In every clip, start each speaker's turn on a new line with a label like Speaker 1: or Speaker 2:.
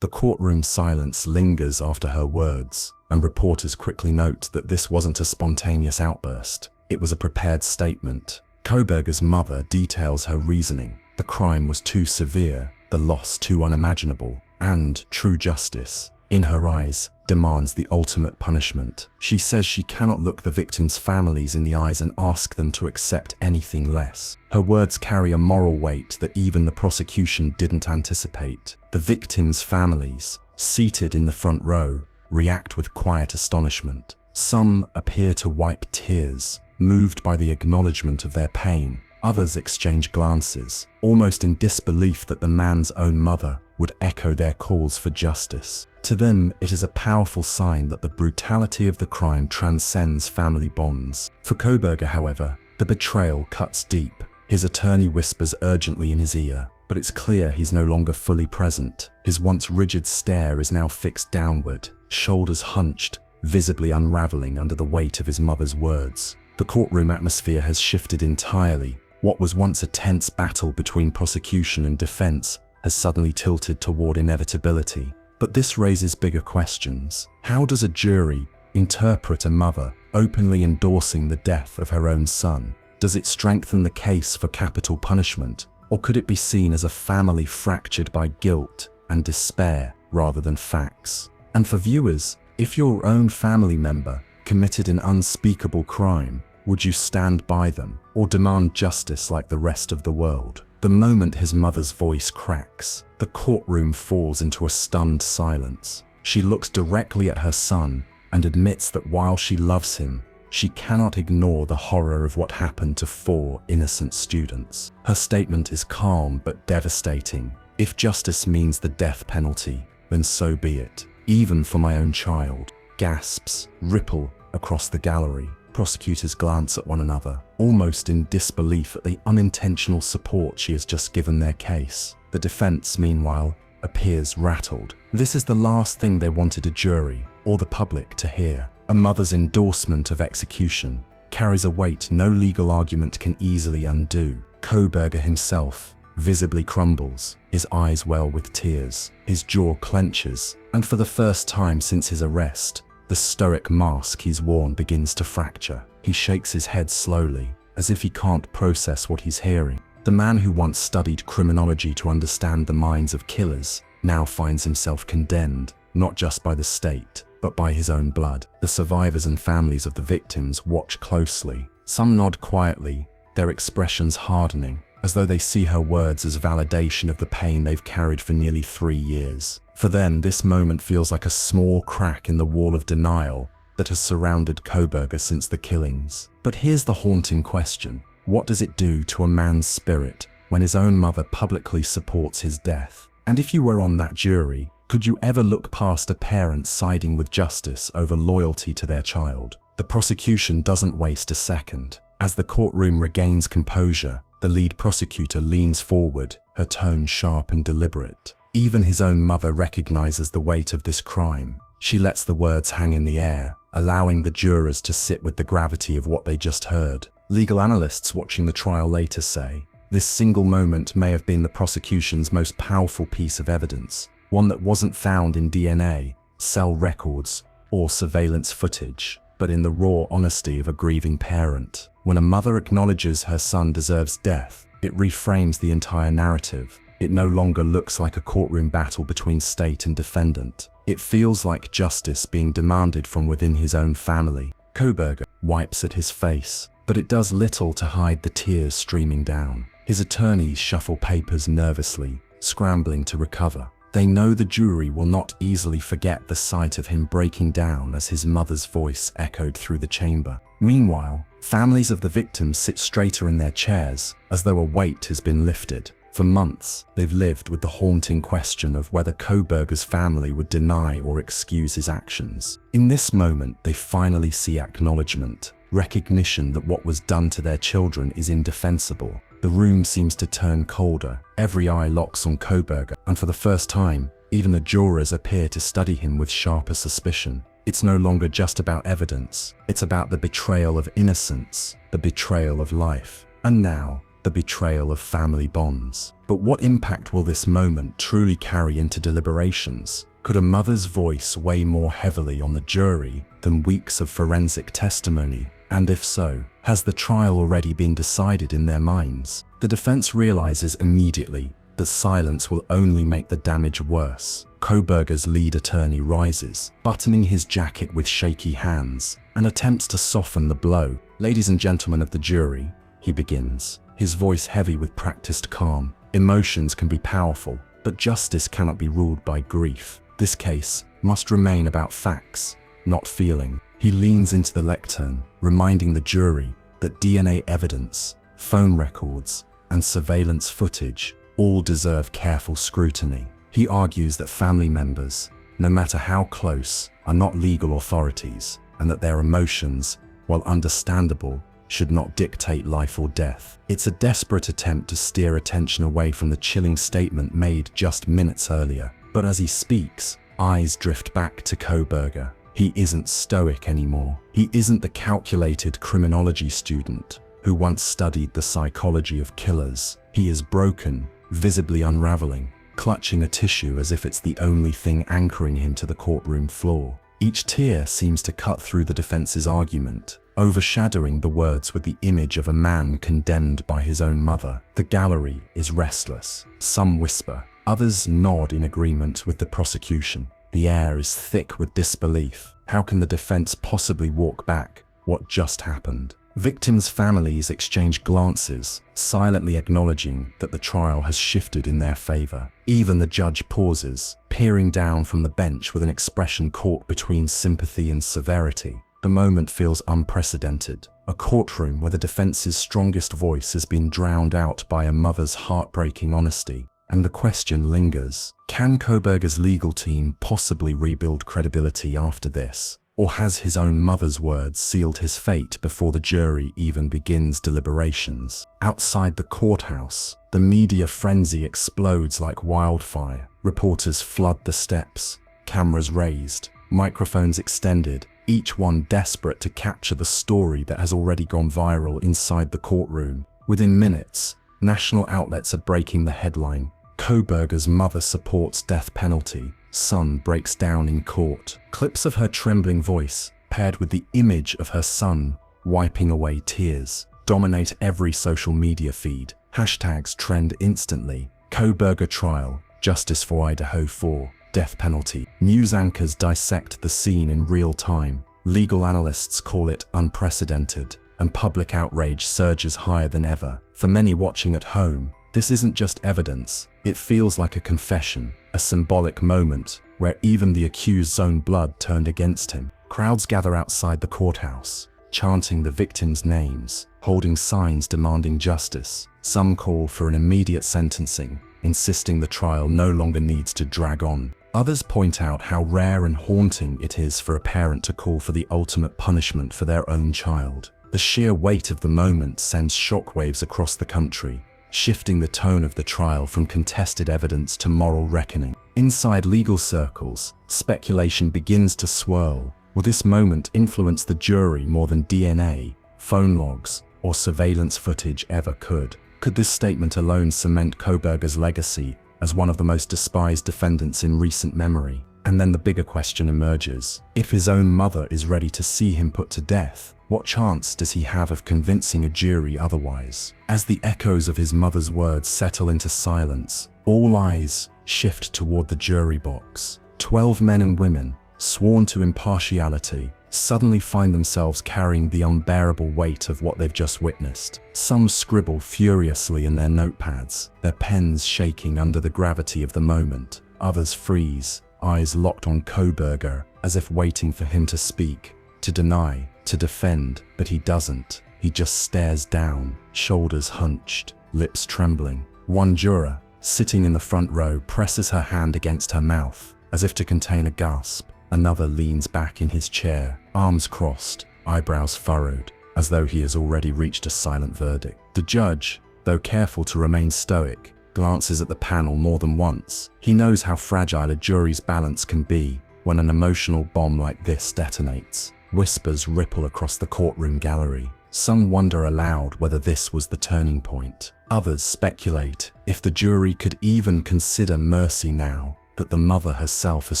Speaker 1: The courtroom silence lingers after her words, and reporters quickly note that this wasn't a spontaneous outburst. It was a prepared statement. Kohberger's mother details her reasoning. The crime was too severe, the loss too unimaginable, and true justice, in her eyes, demands the ultimate punishment. She says she cannot look the victims' families in the eyes and ask them to accept anything less. Her words carry a moral weight that even the prosecution didn't anticipate. The victims' families, seated in the front row, react with quiet astonishment. Some appear to wipe tears, moved by the acknowledgement of their pain. Others exchange glances, almost in disbelief that the man's own mother would echo their calls for justice. To them, it is a powerful sign that the brutality of the crime transcends family bonds. For Kohberger, however, the betrayal cuts deep. His attorney whispers urgently in his ear, but it's clear he's no longer fully present. His once rigid stare is now fixed downward, shoulders hunched, visibly unraveling under the weight of his mother's words. The courtroom atmosphere has shifted entirely. What was once a tense battle between prosecution and defense has suddenly tilted toward inevitability. But this raises bigger questions. How does a jury interpret a mother openly endorsing the death of her own son? Does it strengthen the case for capital punishment, or could it be seen as a family fractured by guilt and despair rather than facts? And for viewers, if your own family member committed an unspeakable crime, would you stand by them or demand justice like the rest of the world? The moment his mother's voice cracks, the courtroom falls into a stunned silence. She looks directly at her son and admits that while she loves him, she cannot ignore the horror of what happened to 4 innocent students. Her statement is calm but devastating. If justice means the death penalty, then so be it. Even for my own child. Gasps ripple across the gallery. Prosecutors glance at one another, almost in disbelief at the unintentional support she has just given their case. The defense, meanwhile, appears rattled. This is the last thing they wanted a jury or the public to hear. A mother's endorsement of execution carries a weight no legal argument can easily undo. Kohberger himself visibly crumbles, his eyes well with tears, his jaw clenches, and for the first time since his arrest, the stoic mask he's worn begins to fracture. He shakes his head slowly, as if he can't process what he's hearing. The man who once studied criminology to understand the minds of killers now finds himself condemned, not just by the state, but by his own blood. The survivors and families of the victims watch closely. Some nod quietly, their expressions hardening, as though they see her words as validation of the pain they've carried for nearly 3 years. For them, this moment feels like a small crack in the wall of denial that has surrounded Kohberger since the killings. But here's the haunting question. What does it do to a man's spirit when his own mother publicly supports his death? And if you were on that jury, could you ever look past a parent siding with justice over loyalty to their child? The prosecution doesn't waste a second. As the courtroom regains composure, the lead prosecutor leans forward, her tone sharp and deliberate. Even his own mother recognizes the weight of this crime. She lets the words hang in the air, allowing the jurors to sit with the gravity of what they just heard. Legal analysts watching the trial later say, this single moment may have been the prosecution's most powerful piece of evidence, one that wasn't found in DNA, cell records, or surveillance footage, but in the raw honesty of a grieving parent. When a mother acknowledges her son deserves death, it reframes the entire narrative. It no longer looks like a courtroom battle between state and defendant. It feels like justice being demanded from within his own family. Kohberger wipes at his face, but it does little to hide the tears streaming down. His attorneys shuffle papers nervously, scrambling to recover. They know the jury will not easily forget the sight of him breaking down as his mother's voice echoed through the chamber. Meanwhile, families of the victims sit straighter in their chairs, as though a weight has been lifted. For months, they've lived with the haunting question of whether Kohberger's family would deny or excuse his actions. In this moment, they finally see acknowledgment, recognition that what was done to their children is indefensible. The room seems to turn colder. Every eye locks on Kohberger, and for the first time, even the jurors appear to study him with sharper suspicion. It's no longer just about evidence. It's about the betrayal of innocence, the betrayal of life. And now, the betrayal of family bonds. But what impact will this moment truly carry into deliberations? Could a mother's voice weigh more heavily on the jury than weeks of forensic testimony? And if so, has the trial already been decided in their minds? The defense realizes immediately that silence will only make the damage worse. Kohberger's lead attorney rises, buttoning his jacket with shaky hands, and attempts to soften the blow. "Ladies and gentlemen of the jury," he begins, his voice heavy with practiced calm. "Emotions can be powerful, but justice cannot be ruled by grief. This case must remain about facts, not feeling." He leans into the lectern, reminding the jury that DNA evidence, phone records, and surveillance footage all deserve careful scrutiny. He argues that family members, no matter how close, are not legal authorities, and that their emotions, while understandable, should not dictate life or death. It's a desperate attempt to steer attention away from the chilling statement made just minutes earlier. But as he speaks, eyes drift back to Kohberger. He isn't stoic anymore. He isn't the calculated criminology student who once studied the psychology of killers. He is broken, visibly unraveling, clutching a tissue as if it's the only thing anchoring him to the courtroom floor. Each tear seems to cut through the defense's argument, overshadowing the words with the image of a man condemned by his own mother. The gallery is restless. Some whisper, others nod in agreement with the prosecution. The air is thick with disbelief. How can the defense possibly walk back what just happened? Victims' families exchange glances, silently acknowledging that the trial has shifted in their favor. Even the judge pauses, peering down from the bench with an expression caught between sympathy and severity. The moment feels unprecedented. A courtroom where the defense's strongest voice has been drowned out by a mother's heartbreaking honesty. And the question lingers. Can Kohberger's legal team possibly rebuild credibility after this? Or has his own mother's words sealed his fate before the jury even begins deliberations? Outside the courthouse, the media frenzy explodes like wildfire. Reporters flood the steps, cameras raised, microphones extended, each one desperate to capture the story that has already gone viral inside the courtroom. Within minutes, national outlets are breaking the headline. Kohberger's mother supports death penalty. Son breaks down in court. Clips of her trembling voice, paired with the image of her son wiping away tears, dominate every social media feed. Hashtags trend instantly. Kohberger trial, justice for Idaho 4, death penalty. News anchors dissect the scene in real time. Legal analysts call it unprecedented, and public outrage surges higher than ever. For many watching at home, this isn't just evidence. It feels like a confession, a symbolic moment where even the accused's own blood turned against him. Crowds gather outside the courthouse, chanting the victims' names, holding signs demanding justice. Some call for an immediate sentencing, insisting the trial no longer needs to drag on. Others point out how rare and haunting it is for a parent to call for the ultimate punishment for their own child. The sheer weight of the moment sends shockwaves across the country, shifting the tone of the trial from contested evidence to moral reckoning. Inside legal circles, speculation begins to swirl. Will this moment influence the jury more than DNA, phone logs, or surveillance footage ever could? Could this statement alone cement Kohberger's legacy as one of the most despised defendants in recent memory? And then the bigger question emerges. If his own mother is ready to see him put to death, what chance does he have of convincing a jury otherwise? As the echoes of his mother's words settle into silence, all eyes shift toward the jury box. 12 men and women, sworn to impartiality, suddenly find themselves carrying the unbearable weight of what they've just witnessed. Some scribble furiously in their notepads, their pens shaking under the gravity of the moment. Others freeze, eyes locked on Kohberger, as if waiting for him to speak, to deny, to defend, but he doesn't. He just stares down, shoulders hunched, lips trembling. One juror, sitting in the front row, presses her hand against her mouth, as if to contain a gasp. Another leans back in his chair, arms crossed, eyebrows furrowed, as though he has already reached a silent verdict. The judge, though careful to remain stoic, glances at the panel more than once. He knows how fragile a jury's balance can be when an emotional bomb like this detonates. Whispers ripple across the courtroom gallery. Some wonder aloud whether this was the turning point. Others speculate if the jury could even consider mercy now that the mother herself has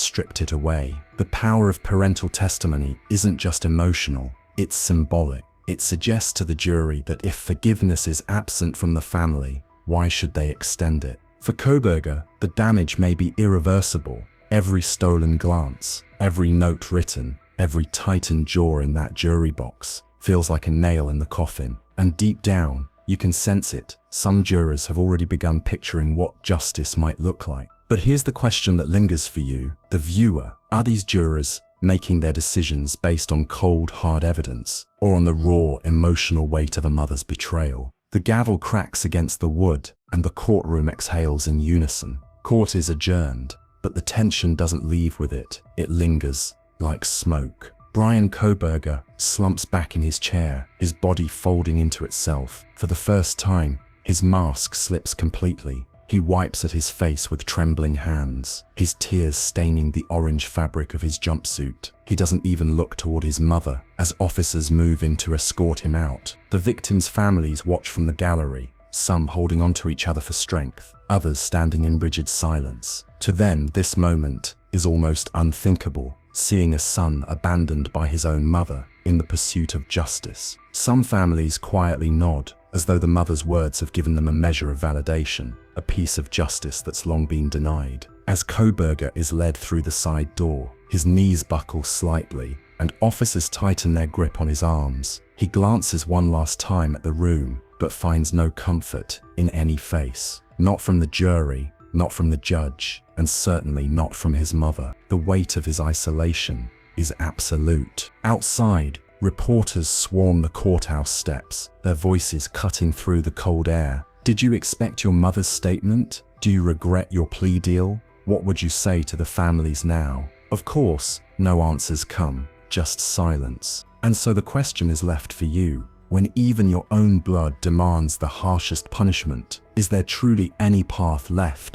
Speaker 1: stripped it away. The power of parental testimony isn't just emotional, it's symbolic. It suggests to the jury that if forgiveness is absent from the family, why should they extend it? For Kohberger, the damage may be irreversible. Every stolen glance, every note written, every tightened jaw in that jury box feels like a nail in the coffin. And deep down, you can sense it. Some jurors have already begun picturing what justice might look like. But here's the question that lingers for you, the viewer. Are these jurors making their decisions based on cold, hard evidence, or on the raw, emotional weight of a mother's betrayal? The gavel cracks against the wood, and the courtroom exhales in unison. Court is adjourned, but the tension doesn't leave with it. It lingers, like smoke. Brian Kohberger slumps back in his chair, his body folding into itself. For the first time, his mask slips completely. He wipes at his face with trembling hands, his tears staining the orange fabric of his jumpsuit. He doesn't even look toward his mother as officers move in to escort him out. The victims' families watch from the gallery, some holding onto each other for strength, others standing in rigid silence. To them, this moment is almost unthinkable, seeing a son abandoned by his own mother in the pursuit of justice. Some families quietly nod, as though the mother's words have given them a measure of validation, a piece of justice that's long been denied. As Kohberger is led through the side door, his knees buckle slightly, and officers tighten their grip on his arms. He glances one last time at the room, but finds no comfort in any face. Not from the jury, not from the judge, and certainly not from his mother. The weight of his isolation is absolute. Outside, reporters swarm the courthouse steps, their voices cutting through the cold air. Did you expect your mother's statement? Do you regret your plea deal? What would you say to the families now? Of course, no answers come, just silence. And so the question is left for you. When even your own blood demands the harshest punishment, is there truly any path left?